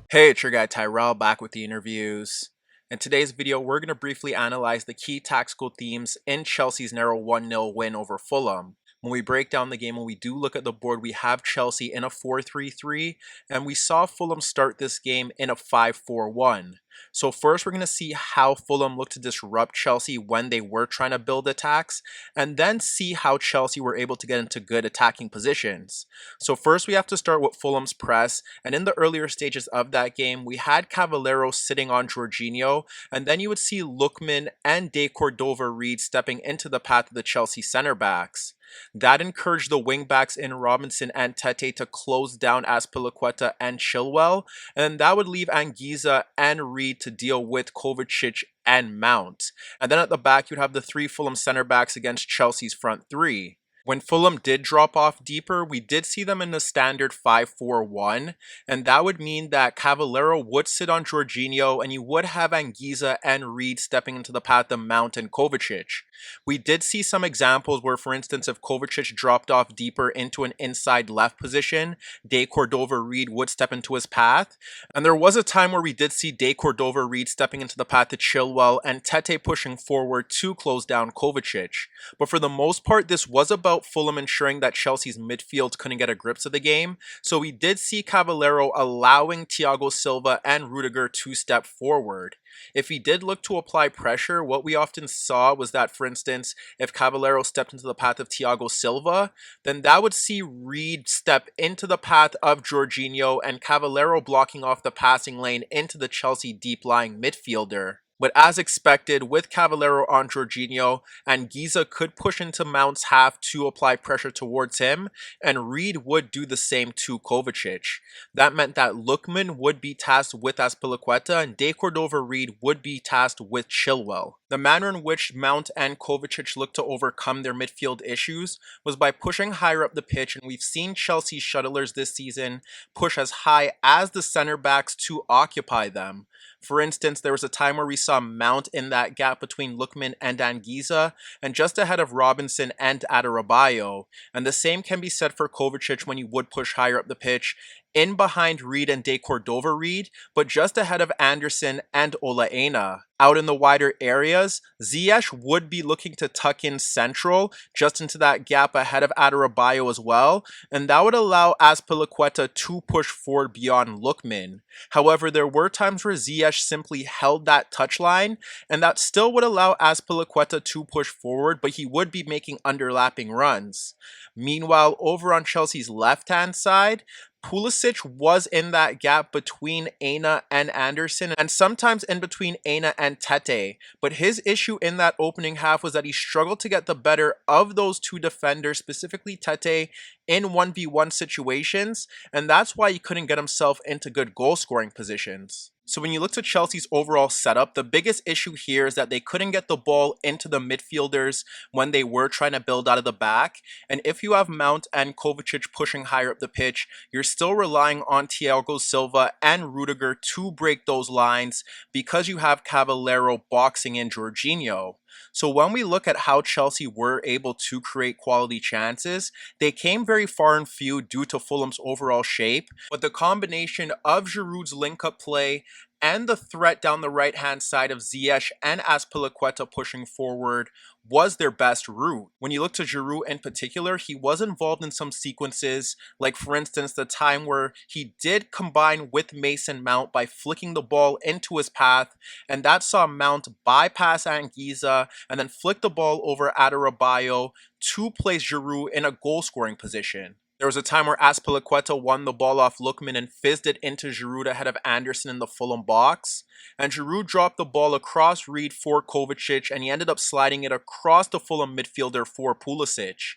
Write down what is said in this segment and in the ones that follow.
Hey, it's your guy Tyrrell back with the interviews. In today's video, we're going to briefly analyze the key tactical themes in Chelsea's narrow 1-0 win over Fulham. When we break down the game, when we do look at the board, we have Chelsea in a 4-3-3, and we saw Fulham start this game in a 5-4-1. So first, we're going to see how Fulham looked to disrupt Chelsea when they were trying to build attacks, and then see how Chelsea were able to get into good attacking positions. So first, we have to start with Fulham's press, and in the earlier stages of that game, we had Cavallero sitting on Jorginho, and then you would see Lookman and De Cordova-Reid stepping into the path of the Chelsea center backs. That encouraged the wingbacks in Robinson and Tete to close down Azpilicueta and Chilwell, and that would leave Anguissa and Reid to deal with Kovacic and Mount. And then at the back, you'd have the three Fulham center backs against Chelsea's front three. When Fulham did drop off deeper, we did see them in the standard 5-4-1, and that would mean that Cavallero would sit on Jorginho, and you would have Anguissa and Reid stepping into the path of Mount and Kovacic. We did see some examples where, for instance, if Kovacic dropped off deeper into an inside left position, De Cordova-Reid would step into his path, and there was a time where we did see De Cordova-Reid stepping into the path of Chilwell and Tete pushing forward to close down Kovacic. But for the most part, this was about Fulham ensuring that Chelsea's midfield couldn't get a grip of the game, so we did see Cavallero allowing Thiago Silva and Rudiger to step forward. If he did look to apply pressure, what we often saw was that, for instance, if Cavallero stepped into the path of Thiago Silva, then that would see Reid step into the path of Jorginho and Cavallero blocking off the passing lane into the Chelsea deep-lying midfielder. But as expected, with Cavallero on Jorginho, Anguissa could push into Mount's half to apply pressure towards him, and Reid would do the same to Kovacic. That meant that Lookman would be tasked with Azpilicueta, and De Cordova-Reid would be tasked with Chilwell. The manner in which Mount and Kovacic looked to overcome their midfield issues was by pushing higher up the pitch, and we've seen Chelsea's shuttlers this season push as high as the center backs to occupy them. For instance, there was a time where we saw Mount in that gap between Lookman and Anguissa, and just ahead of Robinson and Adarabioyo. And the same can be said for Kovacic when you would push higher up the pitch, in behind Reid and De Cordova-Reid, but just ahead of Anderson and Olaena. Out in the wider areas, Ziyech would be looking to tuck in central, just into that gap ahead of Adarabioyo as well, and that would allow Azpilicueta to push forward beyond Lookman. However, there were times where Ziyech simply held that touchline, and that still would allow Azpilicueta to push forward, but he would be making underlapping runs. Meanwhile, over on Chelsea's left-hand side, Pulisic was in that gap between Aina and Anderson, and sometimes in between Aina and Tete, but his issue in that opening half was that he struggled to get the better of those two defenders, specifically Tete, in 1v1 situations, and that's why he couldn't get himself into good goal-scoring positions. So when you look to Chelsea's overall setup, the biggest issue here is that they couldn't get the ball into the midfielders when they were trying to build out of the back. And if you have Mount and Kovacic pushing higher up the pitch, you're still relying on Thiago Silva and Rudiger to break those lines because you have Cavallero boxing in Jorginho. So when we look at how Chelsea were able to create quality chances, they came very far and few due to Fulham's overall shape, but the combination of Giroud's link-up play and the threat down the right-hand side of Ziyech and Azpilicueta pushing forward was their best route. When you look to Giroud in particular, he was involved in some sequences, like for instance the time where he did combine with Mason Mount by flicking the ball into his path, and that saw Mount bypass Anguissa and then flick the ball over Adarabioyo to place Giroud in a goal-scoring position. There was a time where Azpilicueta won the ball off Lookman and fizzed it into Giroud ahead of Anderson in the Fulham box. And Giroud dropped the ball across Reid for Kovacic, and he ended up sliding it across the Fulham midfielder for Pulisic.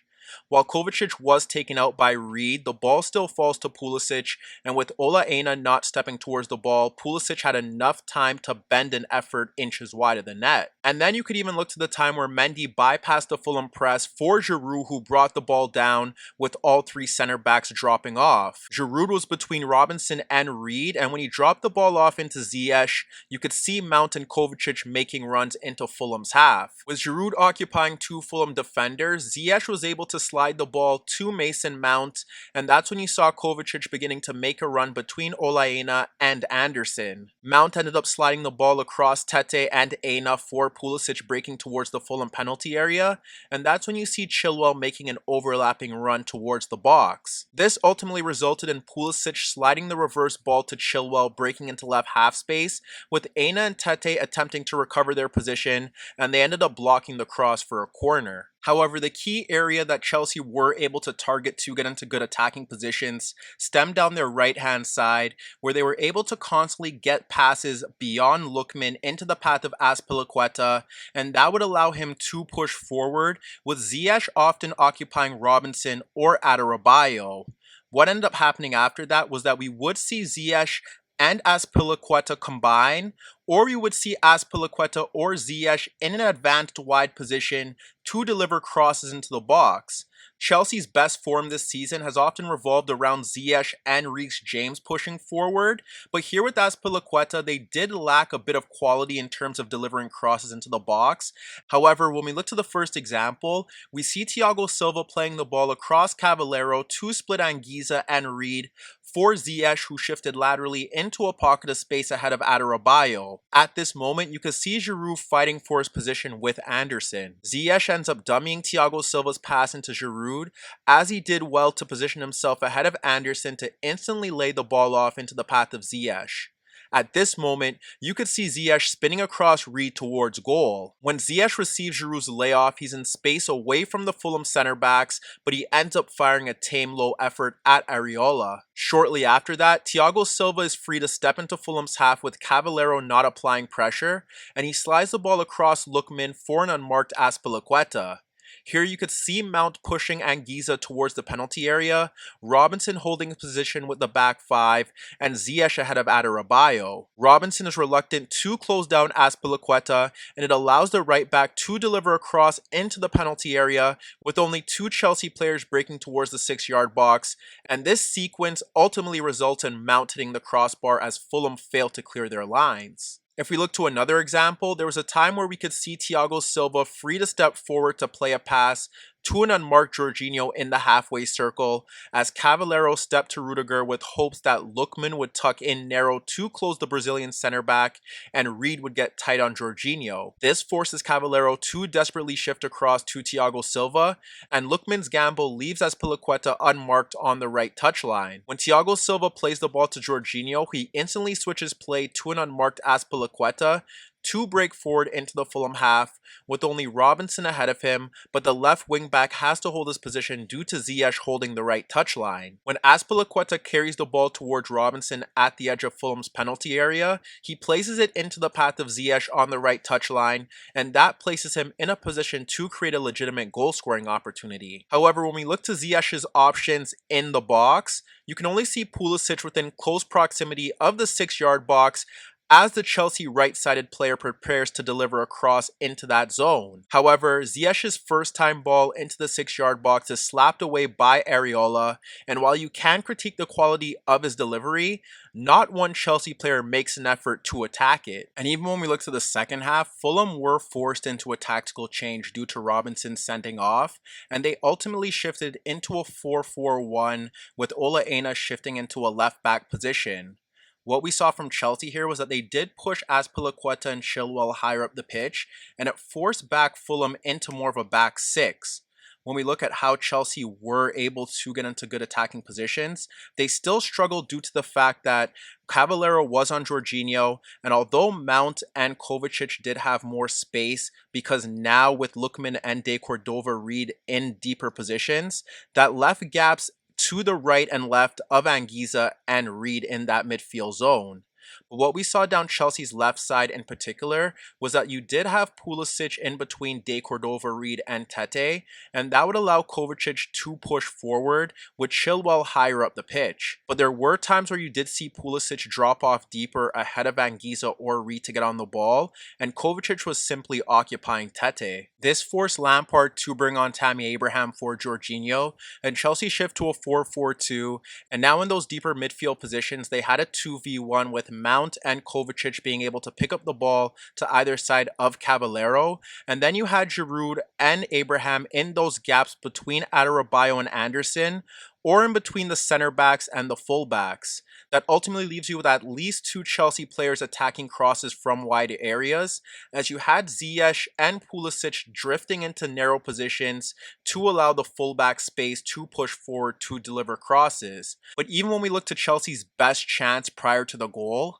While Kovacic was taken out by Reid, the ball still falls to Pulisic, and with Olaena not stepping towards the ball, Pulisic had enough time to bend an effort inches wide of the net. And then you could even look to the time where Mendy bypassed the Fulham press for Giroud, who brought the ball down with all three center backs dropping off. Giroud was between Robinson and Reid, and when he dropped the ball off into Ziyech, you could see Mount and Kovacic making runs into Fulham's half. With Giroud occupying two Fulham defenders, Ziyech was able to to slide the ball to Mason Mount, and that's when you saw Kovacic beginning to make a run between Olaena and Anderson. Mount ended up sliding the ball across Tete and Aina for Pulisic breaking towards the Fulham penalty area, and that's when you see Chilwell making an overlapping run towards the box. This ultimately resulted in Pulisic sliding the reverse ball to Chilwell breaking into left half space, with Aina and Tete attempting to recover their position, and they ended up blocking the cross for a corner. However, the key area that Chelsea were able to target to get into good attacking positions stemmed down their right-hand side, where they were able to constantly get passes beyond Lookman into the path of Azpilicueta, and that would allow him to push forward, with Ziyech often occupying Robinson or Adarabioyo. What ended up happening after that was that we would see Ziyech and Azpilicueta combine, or you would see Azpilicueta or Ziyech in an advanced wide position to deliver crosses into the box. Chelsea's best form this season has often revolved around Ziyech and Reece James pushing forward, but here with Azpilicueta, they did lack a bit of quality in terms of delivering crosses into the box. However, when we look to the first example, we see Thiago Silva playing the ball across Cavallero to split Anguissa and Reed for Ziyech, who shifted laterally into a pocket of space ahead of Adarabioyo. At this moment, you can see Giroud fighting for his position with Anderson. Ziyech ends up dummying Thiago Silva's pass into Giroud, as he did well to position himself ahead of Anderson to instantly lay the ball off into the path of Ziyech. At this moment, you could see Ziyech spinning across Reed towards goal. When Ziyech receives Giroud's layoff, he's in space away from the Fulham center backs, but he ends up firing a tame low effort at Areola. Shortly after that, Thiago Silva is free to step into Fulham's half with Cavallero not applying pressure, and he slides the ball across Lookman for an unmarked Azpilicueta. Here you could see Mount pushing Anguissa towards the penalty area, Robinson holding position with the back five, and Ziyech ahead of Adarabioyo. Robinson is reluctant to close down Azpilicueta, and it allows the right back to deliver a cross into the penalty area, with only two Chelsea players breaking towards the 6-yard box, and this sequence ultimately results in Mount hitting the crossbar as Fulham failed to clear their lines. If we look to another example, there was a time where we could see Thiago Silva free to step forward to play a pass to an unmarked Jorginho in the halfway circle, as Cavallero stepped to Rudiger with hopes that Lookman would tuck in narrow to close the Brazilian center back, and Reed would get tight on Jorginho. This forces Cavallero to desperately shift across to Thiago Silva, and Lookman's gamble leaves Azpilicueta unmarked on the right touchline. When Thiago Silva plays the ball to Jorginho, he instantly switches play to an unmarked Azpilicueta to break forward into the Fulham half, with only Robinson ahead of him, but the left wing back has to hold his position due to Ziyech holding the right touchline. When Azpilicueta carries the ball towards Robinson at the edge of Fulham's penalty area, he places it into the path of Ziyech on the right touchline, and that places him in a position to create a legitimate goal scoring opportunity. However, when we look to Ziyech's options in the box, you can only see Pulisic within close proximity of the 6-yard box, as the Chelsea right-sided player prepares to deliver a cross into that zone. However, Ziyech's first-time ball into the 6-yard box is slapped away by Areola, and while you can critique the quality of his delivery, not one Chelsea player makes an effort to attack it. And even when we look to the second half, Fulham were forced into a tactical change due to Robinson sending off, and they ultimately shifted into a 4-4-1, with Olaena shifting into a left-back position. What we saw from Chelsea here was that they did push Azpilicueta and Chilwell higher up the pitch, and it forced back Fulham into more of a back six. When we look at how Chelsea were able to get into good attacking positions, they still struggled due to the fact that Cavallero was on Jorginho, and although Mount and Kovacic did have more space, because now with Lookman and De Cordova Reed in deeper positions, that left gaps to the right and left of Anguissa and Reed in that midfield zone. But what we saw down Chelsea's left side in particular was that you did have Pulisic in between De Cordova, Reed, and Tete, and that would allow Kovacic to push forward with Chilwell higher up the pitch. But there were times where you did see Pulisic drop off deeper ahead of Anguissa or Reed to get on the ball, and Kovacic was simply occupying Tete. This forced Lampard to bring on Tammy Abraham for Jorginho, and Chelsea shift to a 4-4-2, and now in those deeper midfield positions, they had a 2v1 with Mount and Kovacic being able to pick up the ball to either side of Caballero. And then you had Giroud and Abraham in those gaps between Adebayo and Anderson, or in between the center backs and the full backs. That ultimately leaves you with at least 2 Chelsea players attacking crosses from wide areas, as you had Ziyech and Pulisic drifting into narrow positions to allow the fullback space to push forward to deliver crosses. But even when we look to Chelsea's best chance prior to the goal,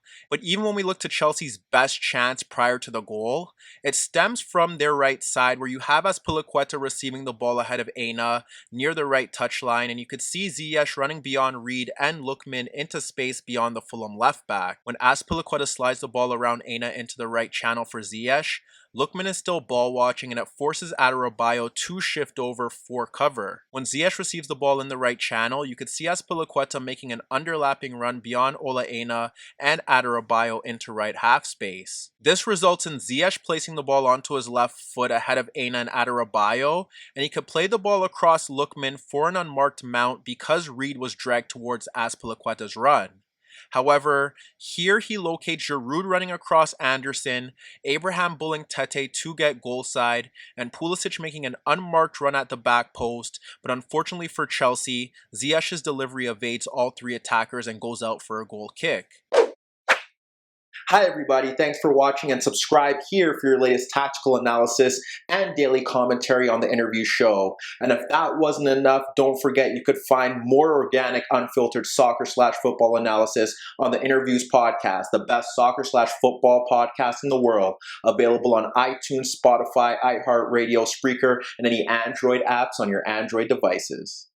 it stems from their right side, where you have Azpilicueta receiving the ball ahead of Aina near the right touchline, and you could see Ziyech running beyond Reed and Lookman into space beyond the Fulham left back. When Azpilicueta slides the ball around Aina into the right channel for Ziyech, Lookman is still ball watching, and it forces Adebayo to shift over for cover. When Ziyech receives the ball in the right channel, you could see Azpilicueta making an underlapping run beyond Ola Aina and Adebayo into right half space. This results in Ziyech placing the ball onto his left foot ahead of Aina and Adebayo, and he could play the ball across Lookman for an unmarked Mount because Reed was dragged towards Azpilicueta's run. However, here he locates Giroud running across Anderson, Abraham bullying Tete to get goal side, and Pulisic making an unmarked run at the back post, but unfortunately for Chelsea, Ziyech's delivery evades all 3 attackers and goes out for a goal kick. Hi everybody, thanks for watching, and subscribe here for your latest tactical analysis and daily commentary on the InnerViews show. And if that wasn't enough, don't forget you could find more organic, unfiltered soccer/football analysis on the InnerViews podcast, the best soccer/football podcast in the world, available on iTunes, Spotify, iHeartRadio, Spreaker, and any Android apps on your Android devices.